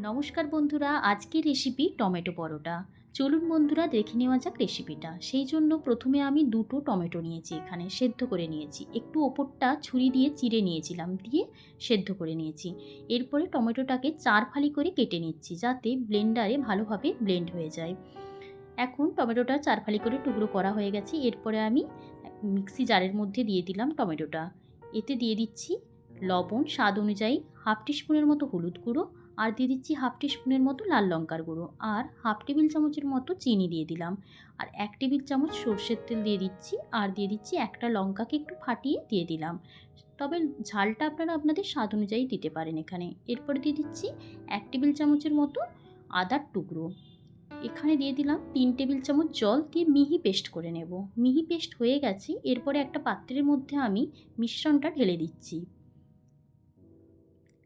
নমস্কার বন্ধুরা, আজকের রেসিপি টমেটো পরোটা। চলুন বন্ধুরা দেখে নেওয়া যাক রেসিপিটা। সেই জন্য প্রথমে আমি দুটো টমেটো নিয়েছি, এখানে সেদ্ধ করে নিয়েছি। একটু ওপরটা ছুরি দিয়ে চিড়ে নিয়েছিলাম, দিয়ে সেদ্ধ করে নিয়েছি। এরপরে টমেটোটাকে 4 ফালি করে কেটে নিচ্ছি, যাতে ব্লেন্ডারে ভালোভাবে ব্লেন্ড হয়ে যায়। এখন টমেটোটা 4 ফালি করে টুকরো করা হয়ে গেছে। এরপরে আমি মিক্সি জারের মধ্যে দিয়ে দিলাম টমেটোটা। এতে দিয়ে দিচ্ছি লবণ স্বাদ অনুযায়ী, হাফ টিস্পুনের মতো হলুদ গুঁড়ো, আর দিয়ে দিচ্ছি হাফ টিস্পুনের মতো লাল লঙ্কার গুঁড়ো, আর হাফ টেবিল চামচের মতো চিনি দিয়ে দিলাম, আর 1 টেবিল চামচ সর্ষের তেল দিয়ে দিচ্ছি, আর দিয়ে দিচ্ছি একটা লঙ্কাকে একটু ফাটিয়ে দিয়ে দিলাম। তবে ঝালটা আপনারা আপনাদের স্বাদ অনুযায়ী দিতে পারেন এখানে। এরপরে দিয়ে দিচ্ছি 1 টেবিল চামচের মতো আদার টুকরো। এখানে দিয়ে দিলাম 3 টেবিল চামচ জল, দিয়ে মিহি পেস্ট করে নেব। মিহি পেস্ট হয়ে গেছে। এরপরে একটা পাত্রের মধ্যে আমি মিশ্রণটা ঢেলে দিচ্ছি।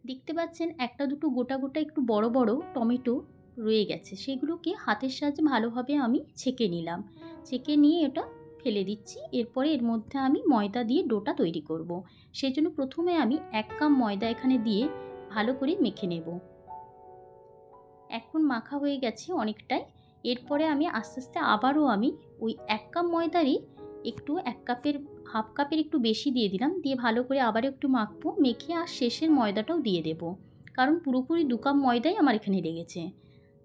দেখতে পাচ্ছেন একটা দুটো গোটা গোটা একটু বড় বড় টমেটো রয়ে গেছে, সেগুলোকে হাতের সাহায্যে ভালোভাবে আমি ছেঁকে নিলাম। ছেঁকে নিয়ে এটা ফেলে দিচ্ছি। এরপরে এর মধ্যে আমি ময়দা দিয়ে ডোটা তৈরি করব। সেই জন্য প্রথমে আমি 1 কাপ ময়দা এখানে দিয়ে ভালো করে মেখে নেব। এখন মাখা হয়ে গেছে অনেকটাই। এরপরে আমি আস্তে আস্তে আবারও আমি ওই 1 কাপ ময়দারই একটু 1 কাপের হাফ কাপের একটু বেশি দিয়ে দিলাম, দিয়ে ভালো করে আবারও একটু মাখবো। মেখে আর শেষের ময়দাটাও দিয়ে দেব, কারণ পুরোপুরি 2 কাপ ময়দাই আমার এখানে লেগেছে।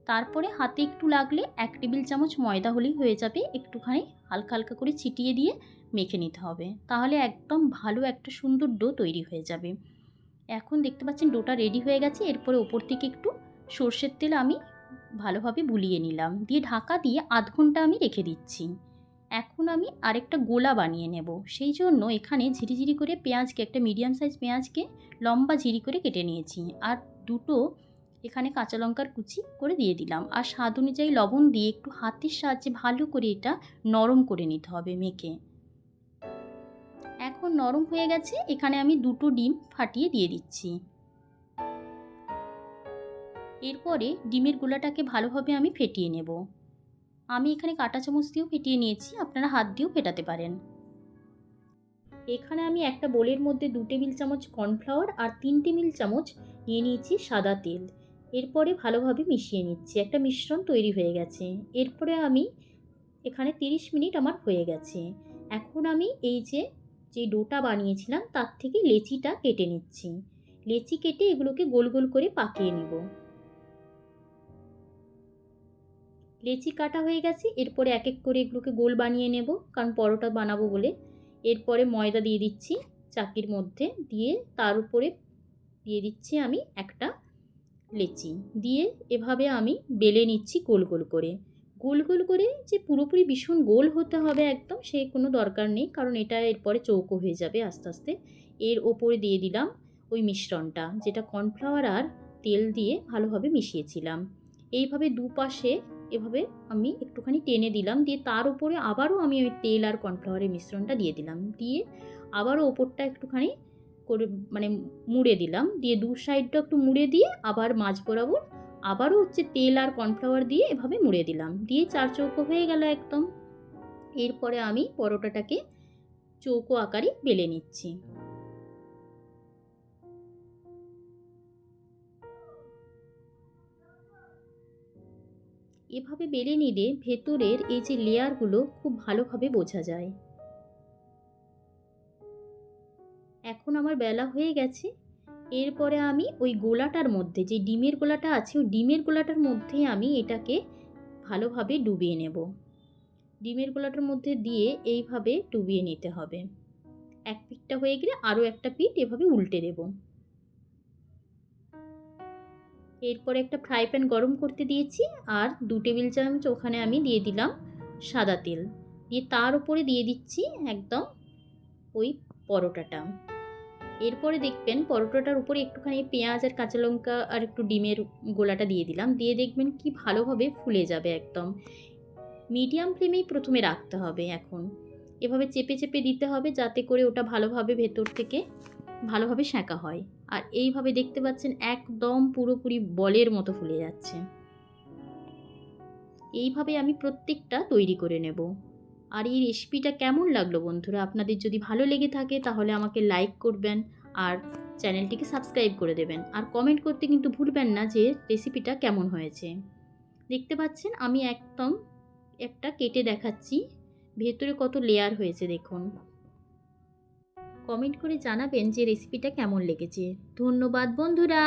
তারপরে হাতে একটু লাগলে 1 টেবিল চামচ ময়দা হলেই হয়ে যাবে। একটুখানি হালকা হালকা করে ছিটিয়ে দিয়ে মেখে নিতে হবে, তাহলে একদম ভালো একটা সুন্দর ডো তৈরি হয়ে যাবে। এখন দেখতে পাচ্ছেন ডোটা রেডি হয়ে গেছে। এরপরে ওপর থেকে একটু সর্ষের তেল আমি ভালোভাবে বুলিয়ে নিলাম, দিয়ে ঢাকা দিয়ে আধ ঘন্টা আমি রেখে দিচ্ছি। এখন আমি আরেকটা গোলা বানিয়ে নেব। সেই জন্য এখানে ঝিরিঝিরি করে পেঁয়াজকে, একটা মিডিয়াম সাইজ পেঁয়াজকে লম্বা ঝিরি করে কেটে নিয়েছি, আর দুটো এখানে কাঁচা লঙ্কার কুচি করে দিয়ে দিলাম, আর স্বাদ অনুযায়ী লবণ দিয়ে একটু হাতের সাহায্যে ভালো করে এটা নরম করে নিতে হবে মেখে। এখন নরম হয়ে গেছে। এখানে আমি দুটো ডিম ফাটিয়ে দিয়ে দিচ্ছি। এরপরে ডিমের গোলাটাকে ভালোভাবে আমি ফেটিয়ে নেব। আমি এখানে কাঁটা চামচ দিয়েও ফেটিয়ে নিয়েছি, আপনারা হাত দিয়েও ফেটাতে পারেন। এখানে আমি একটা বোলের মধ্যে 2 টেবিল চামচ কর্নফ্লাওয়ার আর 3 টেবিল চামচ নিয়ে নিয়েছি সাদা তেল। এরপরে ভালোভাবে মিশিয়ে নিচ্ছি। একটা মিশ্রণ তৈরি হয়ে গেছে। এরপরে আমি এখানে 30 মিনিট আমার হয়ে গেছে। এখন আমি এই যে ডোটা বানিয়েছিলাম তার থেকে লেচিটা কেটে নিচ্ছি। লেচি কেটে এগুলোকে গোল গোল করে পাকিয়ে নেব। লেচি কাটা হয়ে গেছে। এরপরে এক এক করে এগুলোকে গোল বানিয়ে নেব, কারণ পরোটা বানাবো বলে। এরপরে ময়দা দিয়ে দিচ্ছি চাকির মধ্যে, দিয়ে তার উপরে দিয়ে দিচ্ছি আমি একটা লেচি, দিয়ে এভাবে আমি বেলে নিচ্ছি গোল গোল করে। গোল গোল করে যে পুরোপুরি ভীষণ গোল হতে হবে একদম, সে কোনো দরকার নেই, কারণ এটা এরপরে চৌকো হয়ে যাবে আস্তে আস্তে। এর ওপরে দিয়ে দিলাম ওই মিশ্রণটা, যেটা কর্নফ্লাওয়ার আর তেল দিয়ে ভালোভাবে মিশিয়েছিলাম। এইভাবে দুপাশে এভাবে আমি একটুখানি টেনে দিলাম, দিয়ে তার উপরে আবারও আমি ওই তেল আর কর্নফ্লাওয়ারের মিশ্রণটা দিয়ে দিলাম, দিয়ে আবারও ওপরটা একটুখানি করে মানে মুড়ে দিলাম, দিয়ে দু সাইডটা একটু মুড়ে দিয়ে আবার মাঝ বরাবর আবারও তেল আর কর্নফ্লাওয়ার দিয়ে এভাবে মুড়ে দিলাম, দিয়ে চার চৌকো হয়ে গেল একদম। এরপরে আমি পরোটাটাকে চৌকো আকারে বেলে নিচ্ছি। এভাবে বেলে নিলে ভেতরের এই যে লেয়ারগুলো খুব ভালোভাবে বোঝা যায়। এখন আমার বেলা হয়ে গেছে। এরপরে আমি ওই গোলাটার মধ্যে, যে ডিমের গোলাটা আছে, ওই ডিমের গোলাটার মধ্যে আমি এটাকে ভালোভাবে ডুবিয়ে নেব। ডিমের গোলাটার মধ্যে দিয়ে এইভাবে ডুবিয়ে নিতে হবে। এক পিঠটা হয়ে গেলে আরও একটা পিঠ এভাবে উল্টে দেব। এরপরে একটা ফ্রাই প্যান গরম করতে দিয়েছি, আর 2 টেবিল চামচ ওখানে আমি দিয়ে দিলাম সাদা তেল, দিয়ে তার উপরে দিয়ে দিচ্ছি একদম ওই পরোটাটা। এরপরে দেখবেন পরোটাটার উপরে একটুখানি পেঁয়াজ আর কাঁচা লঙ্কা আর একটু ডিমের গোলাটা দিয়ে দিলাম, দিয়ে দেখবেন কি ভালোভাবে ফুলে যাবে একদম। মিডিয়াম ফ্লেমেই প্রথমে রাখতে হবে। এখন এভাবে চেপে চেপে দিতে হবে, যাতে করে ওটা ভালোভাবে ভেতর থেকে ভালোভাবে সেঁকা হয়। আর এইভাবে দেখতে পাচ্ছেন একদম পুরোপুরি বলের মতো ফুলে যাচ্ছে। এইভাবে আমি প্রত্যেকটা তৈরি করে নেব। আর এই রেসিপিটা কেমন লাগলো বন্ধুরা? আপনাদের যদি ভালো লেগে থাকে তাহলে আমাকে লাইক করবেন, আর চ্যানেলটিকে সাবস্ক্রাইব করে দেবেন। আর কমেন্ট করতে কিন্তু ভুলবেন না যে রেসিপিটা কেমন হয়েছে। দেখতে পাচ্ছেন আমি একদম একটা কেটে দেখাচ্ছি, ভেতরে কত লেয়ার হয়েছে দেখুন। কমেন্ট করে জানাবেন যে রেসিপিটা কেমন লেগেছে। ধন্যবাদ বন্ধুরা।